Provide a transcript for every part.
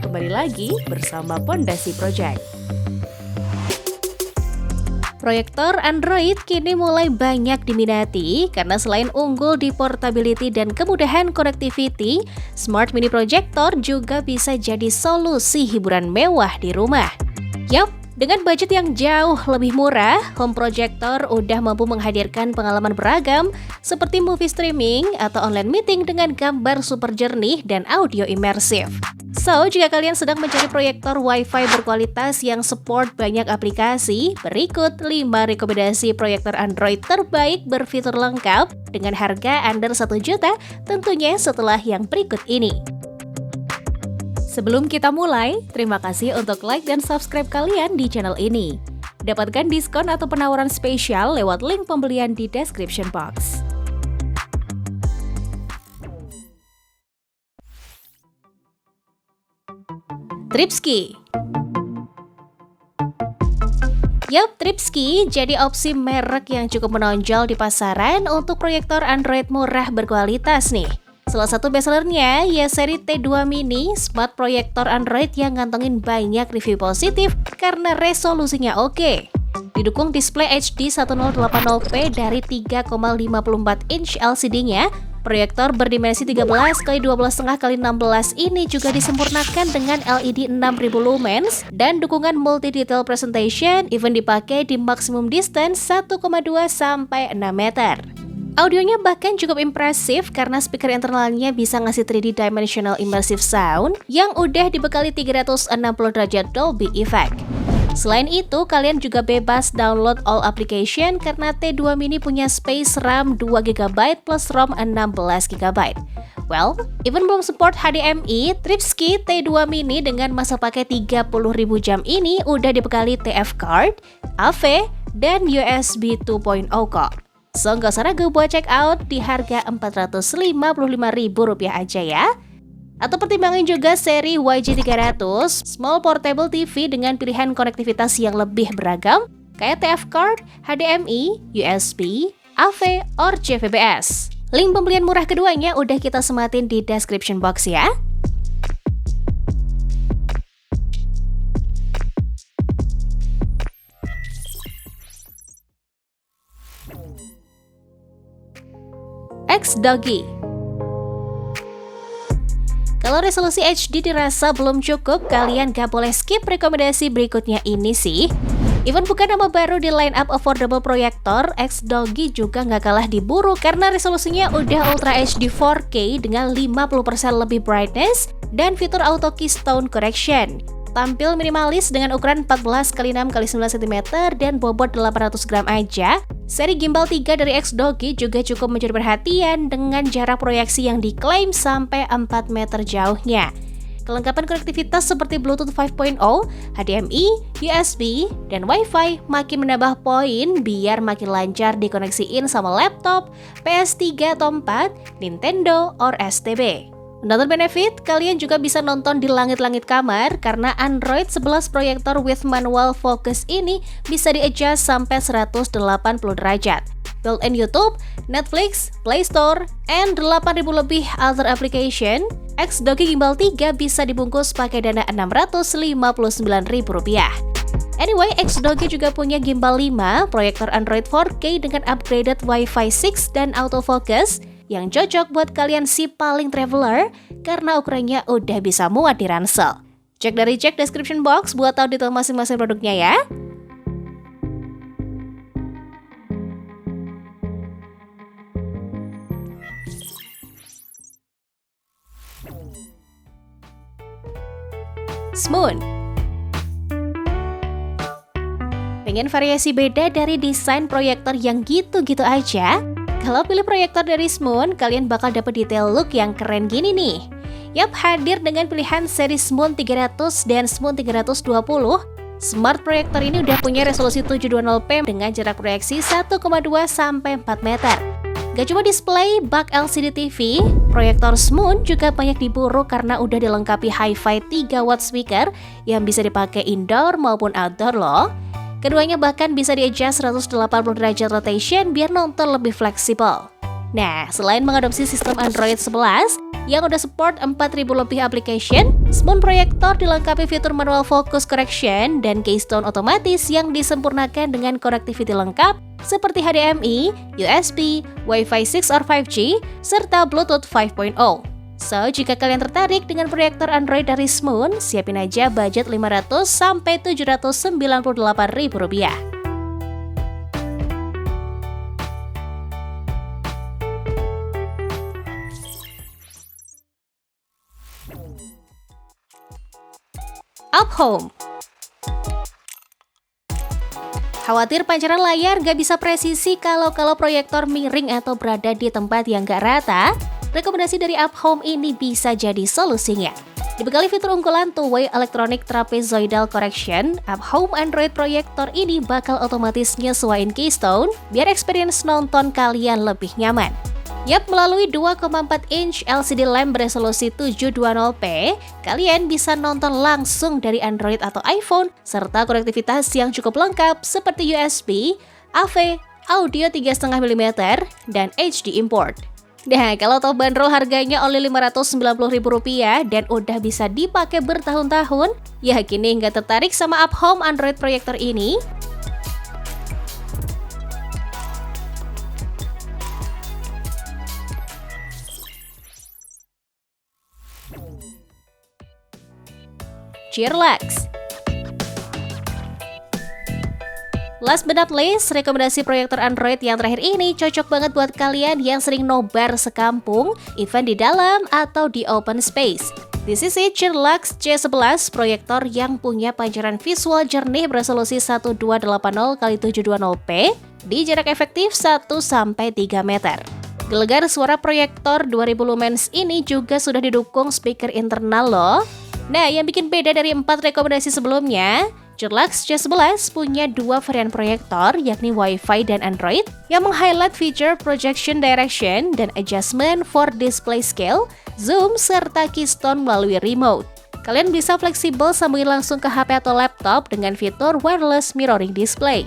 kembali lagi bersama Pondasi Project. Proyektor Android kini mulai banyak diminati karena selain unggul di portability dan kemudahan connectivity, Smart Mini Projector juga bisa jadi solusi hiburan mewah di rumah. Yap, dengan budget yang jauh lebih murah, home projector udah mampu menghadirkan pengalaman beragam seperti movie streaming atau online meeting dengan gambar super jernih dan audio imersif. So, jika kalian sedang mencari proyektor Wi-Fi berkualitas yang support banyak aplikasi, berikut 5 rekomendasi proyektor Android terbaik berfitur lengkap dengan harga under 1 juta, tentunya setelah yang berikut ini. Sebelum kita mulai, terima kasih untuk like dan subscribe kalian di channel ini. Dapatkan diskon atau penawaran spesial lewat link pembelian di description box. Tripski. Yup, Tripski jadi opsi merek yang cukup menonjol di pasaran untuk proyektor Android murah berkualitas nih. Salah satu bestsellernya ya seri T2 Mini, smart proyektor Android yang ngantongin banyak review positif karena resolusinya oke. Didukung display HD 1080p dari 3,54 inch LCD-nya, proyektor berdimensi 13x12,5x16 ini juga disempurnakan dengan LED 6000 lumens dan dukungan multi-detail presentation, even dipakai di maximum distance 1,2 sampai 6 meter. Audionya bahkan cukup impresif karena speaker internalnya bisa ngasih 3D dimensional immersive sound yang udah dibekali 360 derajat Dolby Effect. Selain itu, kalian juga bebas download all application karena T2 Mini punya space RAM 2GB plus ROM 16GB. Well, even belum support HDMI, Tripski T2 Mini dengan masa pakai 30.000 jam ini udah dibekali TF card, AV, dan USB 2.0 kok. So, nggak usah ragu buat check out di harga Rp455.000 aja ya. Atau pertimbangin juga seri YG300 Small Portable TV dengan pilihan konektivitas yang lebih beragam kayak TF card, HDMI, USB, AV, or JVBS. Link pembelian murah keduanya udah kita sematin di description box ya. Xdogy. Kalau resolusi HD dirasa belum cukup, kalian gak boleh skip rekomendasi berikutnya ini sih. Even bukan nama baru di line up affordable proyektor, Xdogy juga gak kalah diburu karena resolusinya udah Ultra HD 4K dengan 50% lebih brightness dan fitur auto keystone correction. Tampil minimalis dengan ukuran 14x6x9 cm dan bobot 800 gram aja. Seri gimbal 3 dari Xdogy juga cukup mencuri perhatian dengan jarak proyeksi yang diklaim sampai 4 meter jauhnya. Kelengkapan konektivitas seperti Bluetooth 5.0, HDMI, USB, dan Wi-Fi makin menambah poin biar makin lancar dikoneksiin sama laptop, PS3 atau 4, Nintendo, or STB. Another benefit, kalian juga bisa nonton di langit-langit kamar karena Android 11 proyektor with manual focus ini bisa di-adjust sampai 180 derajat. Built-in YouTube, Netflix, Play Store, and 8.000 lebih other application, Xdogy Gimbal 3 bisa dibungkus pakai dana Rp659.000. Anyway, Xdogy juga punya Gimbal 5, proyektor Android 4K dengan upgraded Wi-Fi 6 dan autofocus, yang cocok buat kalian si paling traveler karena ukurannya udah bisa muat di ransel. Cek description box buat tahu detail masing-masing produknya ya. Smoon. Pengen variasi beda dari desain proyektor yang gitu-gitu aja? Kalau pilih proyektor dari Smoon, kalian bakal dapet detail look yang keren gini nih. Yap, hadir dengan pilihan seri Smoon 300 dan Smoon 320. Smart proyektor ini udah punya resolusi 720p dengan jarak proyeksi 1,2 sampai 4 meter. Gak cuma display bak LCD TV, proyektor Smoon juga banyak diburu karena udah dilengkapi hi-fi 3 watt speaker yang bisa dipakai indoor maupun outdoor loh. Keduanya bahkan bisa di-adjust 180 derajat rotation biar nonton lebih fleksibel. Nah, selain mengadopsi sistem Android 11 yang udah support 4.000 lebih application, Smoon Projector dilengkapi fitur manual focus correction dan keystone otomatis yang disempurnakan dengan connectivity lengkap seperti HDMI, USB, Wi-Fi 6 or 5G, serta Bluetooth 5.0. So, jika kalian tertarik dengan proyektor Android dari Smoon, siapin aja budget Rp500-Rp798.000. Uphome. Khawatir pancaran layar nggak bisa presisi kalau proyektor miring atau berada di tempat yang nggak rata? Rekomendasi dari Uphome ini bisa jadi solusinya. Dibekali fitur unggulan two-way electronic trapezoidal correction, Uphome Android Projector ini bakal otomatis nyesuaiin keystone biar experience nonton kalian lebih nyaman. Yap, melalui 2,4 inch LCD lamp beresolusi 720p, kalian bisa nonton langsung dari Android atau iPhone, serta konektivitas yang cukup lengkap seperti USB, AV, audio 3,5 mm, dan HD import. Nah, kalau top bandrol harganya only Rp590.000 dan udah bisa dipakai bertahun-tahun, ya kini nggak tertarik sama Uphome Android Projector ini? Cheerlux. Last but not least, rekomendasi proyektor Android yang terakhir ini cocok banget buat kalian yang sering nobar sekampung, event di dalam atau di open space. This is it, Cheerlux C11, proyektor yang punya pancaran visual jernih beresolusi 1280x720p di jarak efektif 1-3 meter. Gelegar suara proyektor 2000 lumens ini juga sudah didukung speaker internal loh. Nah, yang bikin beda dari 4 rekomendasi sebelumnya, Cheerlux C11 punya 2 varian proyektor, yakni Wi-Fi dan Android, yang meng-highlight feature projection direction dan adjustment for display scale, zoom, serta keystone melalui remote. Kalian bisa fleksibel sambungin langsung ke HP atau laptop dengan fitur wireless mirroring display.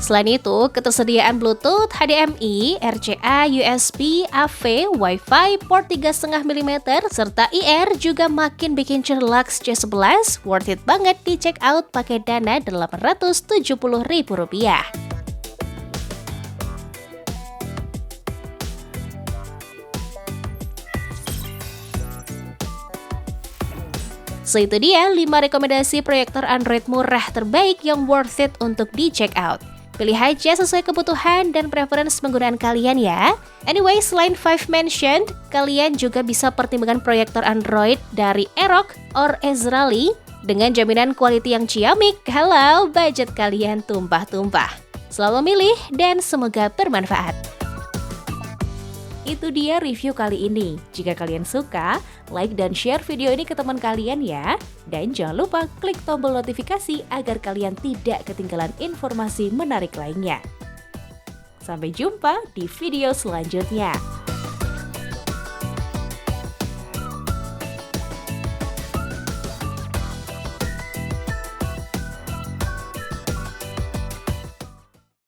Selain itu, ketersediaan Bluetooth, HDMI, RCA, USB, AV, Wi-Fi, port 3,5 mm, serta IR juga makin bikin Cheerlux C11 worth it banget di check out pakai dana Rp870.000. So itu dia 5 rekomendasi proyektor Android murah terbaik yang worth it untuk di check out. Pilih aja sesuai kebutuhan dan preference penggunaan kalian ya. Anyway, selain 5 mentioned, kalian juga bisa pertimbangkan proyektor Android dari Aerox or Ezrali dengan jaminan quality yang ciamik kalau budget kalian tumpah-tumpah. Selalu memilih dan semoga bermanfaat. Itu dia review kali ini. Jika kalian suka, like dan share video ini ke teman kalian ya. Dan jangan lupa klik tombol notifikasi agar kalian tidak ketinggalan informasi menarik lainnya. Sampai jumpa di video selanjutnya.